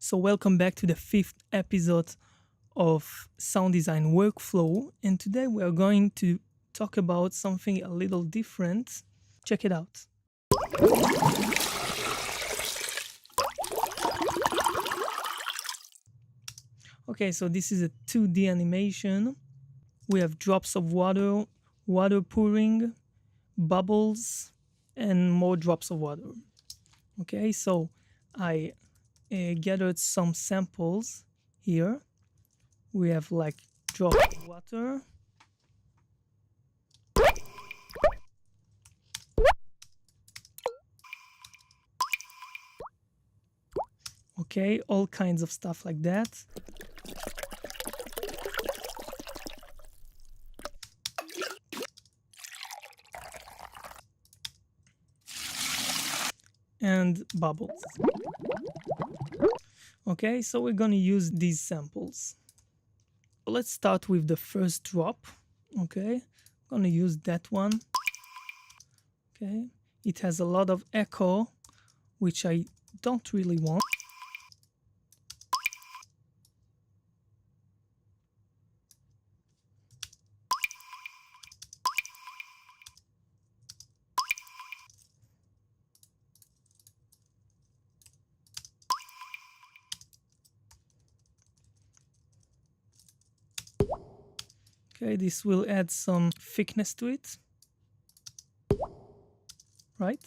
So welcome back to the 5th episode of Sound Design Workflow, and today we are going to talk about something a little different. Check it out. Okay, so this is a 2D animation. We have drops of water, water pouring, bubbles, and more drops of water. Okay, so I gathered some samples here. We have like drop of water, okay, all kinds of stuff like that. And bubbles. Okay, so we're gonna use these samples. Let's start with the first drop. Okay, I'm gonna use that one. Okay, it has a lot of echo, which I don't really want. Okay, this will add some thickness to it, right?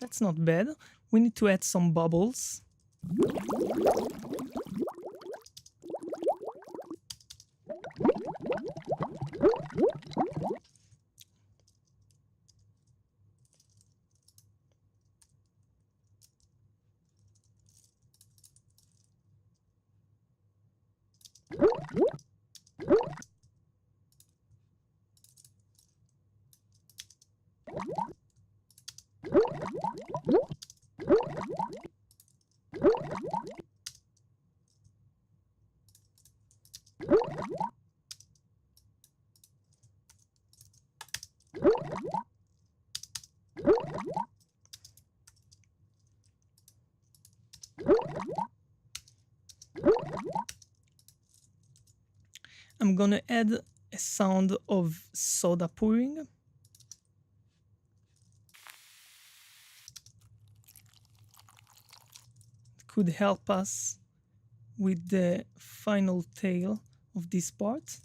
That's not bad. We need to add some bubbles. I'm gonna add a sound of soda pouring. It could help us with the final tail of this part.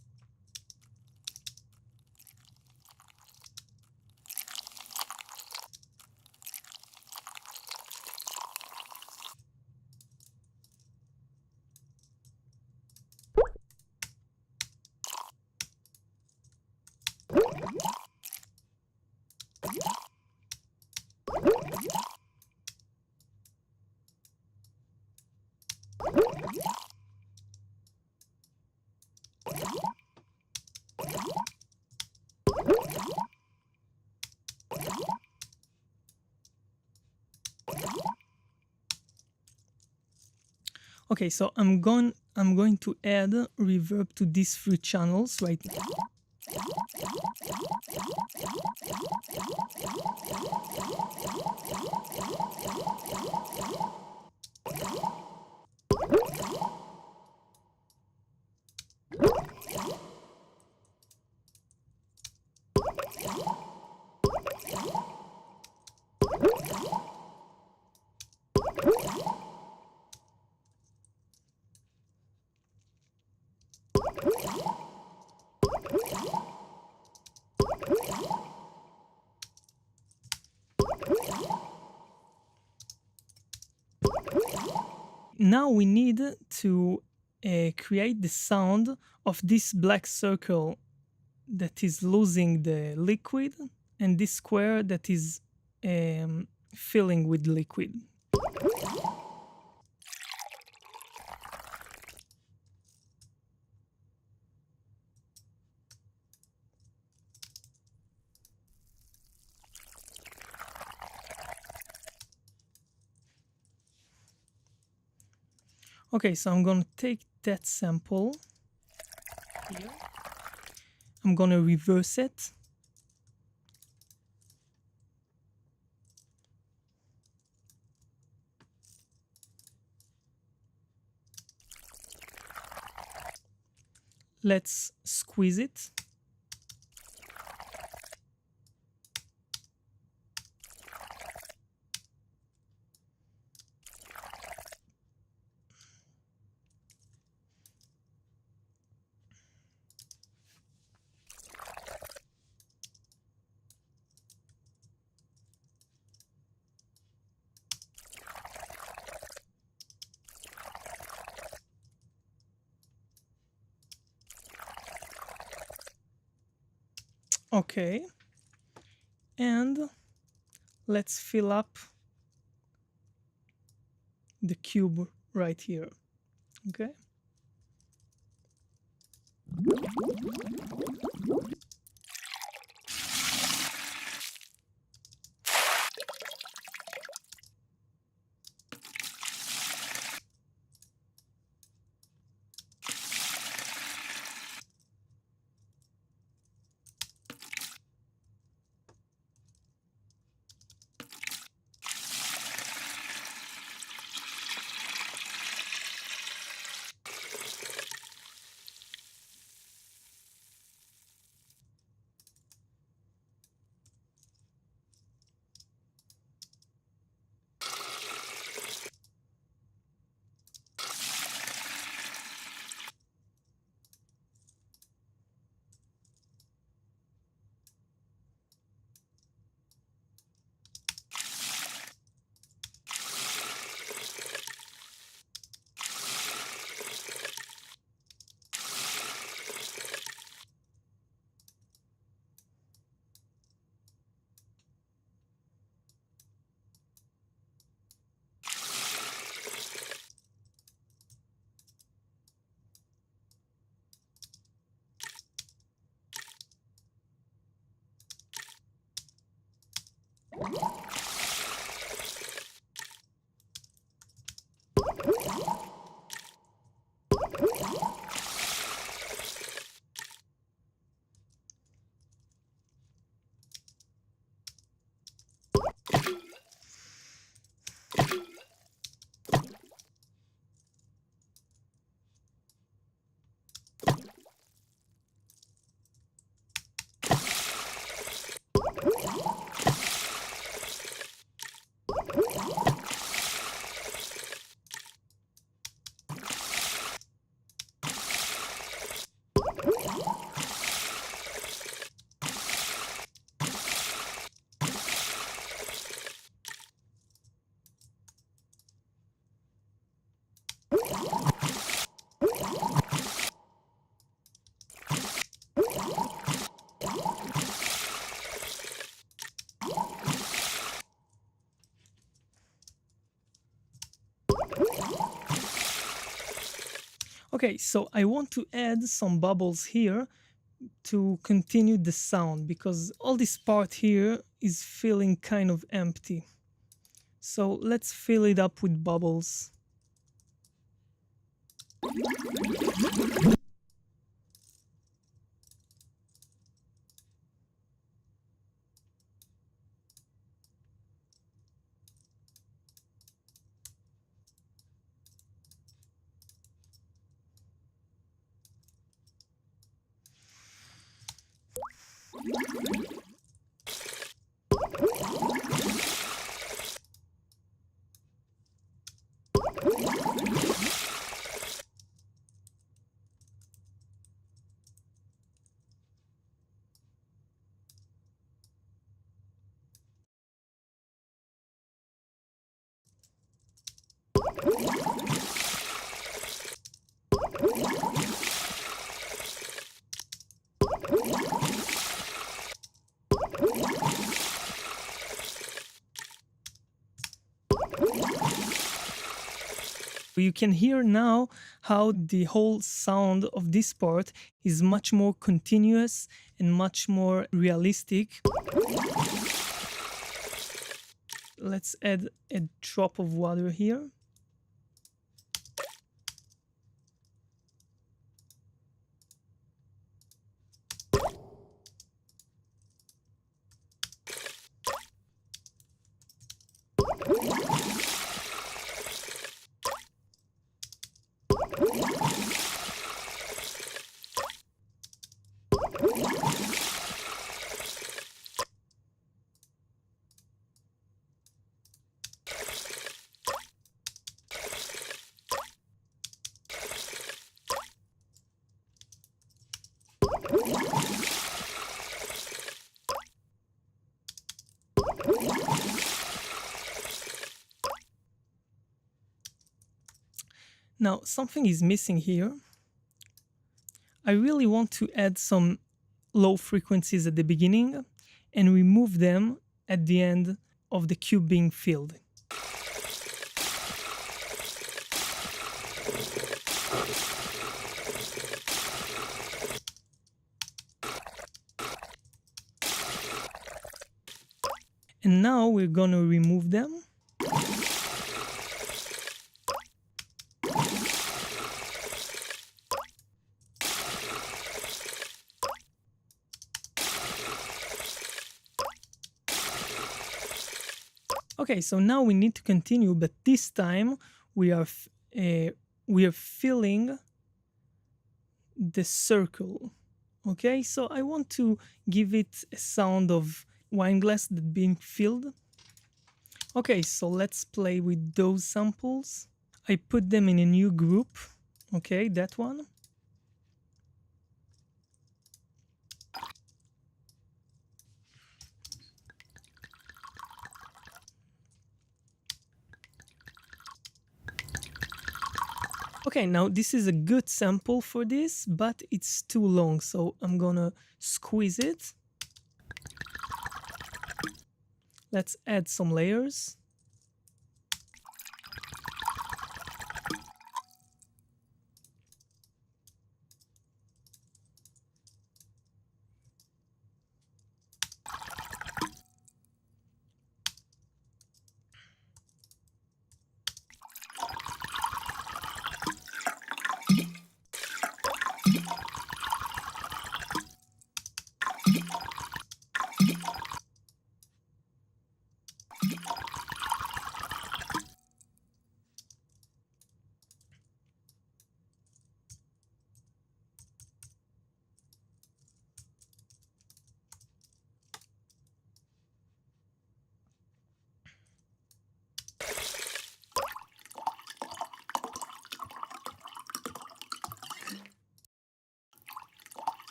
Okay, so I'm going to add reverb to these 3 channels right now. now we need to create the sound of this black circle that is losing the liquid and this square that is filling with liquid. Okay, so I'm going to take that sample here. I'm going to reverse it. Let's squeeze it. Okay, and let's fill up the cube right here. Okay. Okay, so I want to add some bubbles here to continue the sound because all this part here is feeling kind of empty. So let's fill it up with bubbles. You can hear now how the whole sound of this part is much more continuous and much more realistic. Let's add a drop of water here. Now, something is missing here. I really want to add some low frequencies at the beginning and remove them at the end of the cube being filled. And now we're going to remove them. Okay, so now we need to continue, but this time we are filling the circle. Okay, so I want to give it a sound of wine glass that being filled. Okay, so let's play with those samples. I put them in a new group. Okay, that one. Okay, now this is a good sample for this, but it's too long, so I'm gonna squeeze it. Let's add some layers.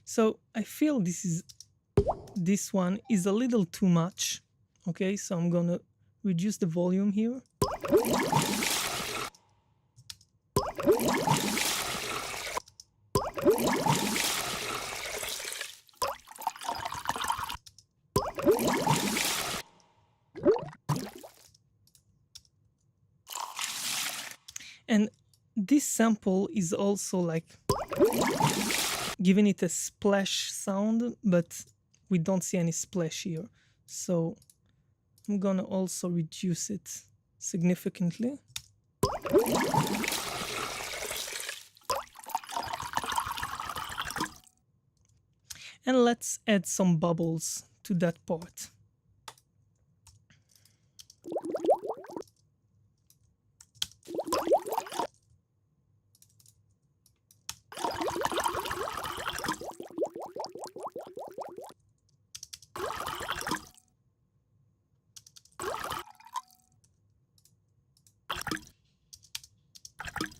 So I feel this one is a little too much. Okay, so I'm gonna reduce the volume here. And this sample is also like giving it a splash sound, but we don't see any splash here. So I'm gonna also reduce it significantly. And let's add some bubbles to that part.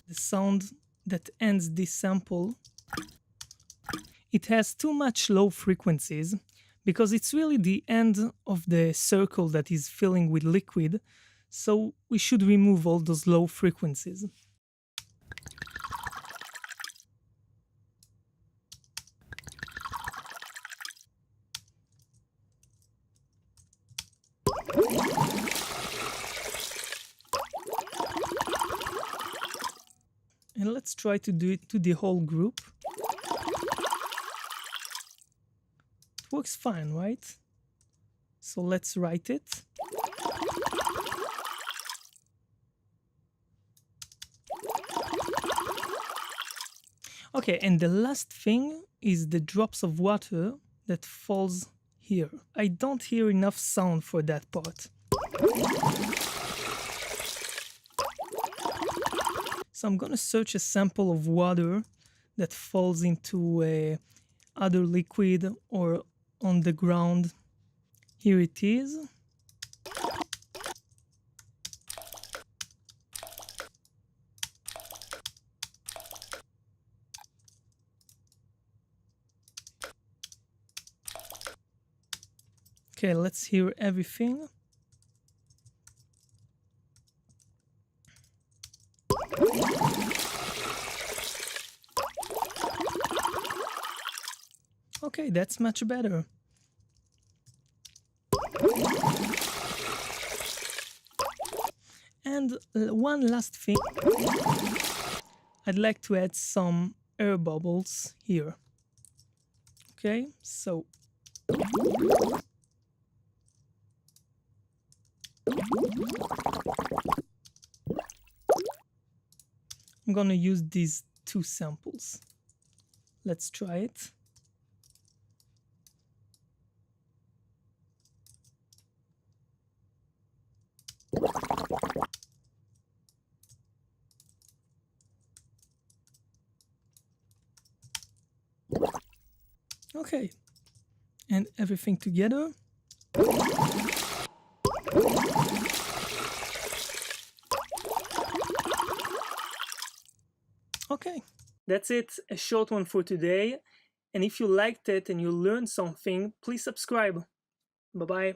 the sound that ends this sample, it has too much low frequencies because it's really the end of the circle that is filling with liquid, so we should remove all those low frequencies. And let's try to do it to the whole group. It works fine, right? So let's write it. Okay, and the last thing is the drops of water that falls here. I don't hear enough sound for that part. So I'm gonna search a sample of water that falls into other liquid or on the ground. Here it is. Okay, let's hear everything. Okay, that's much better. And one last thing, I'd like to add some air bubbles here. Okay, so I'm gonna use these two samples. Let's try it. Okay, and everything together. Okay, that's it, a short one for today. And if you liked it and you learned something, please subscribe. Bye bye.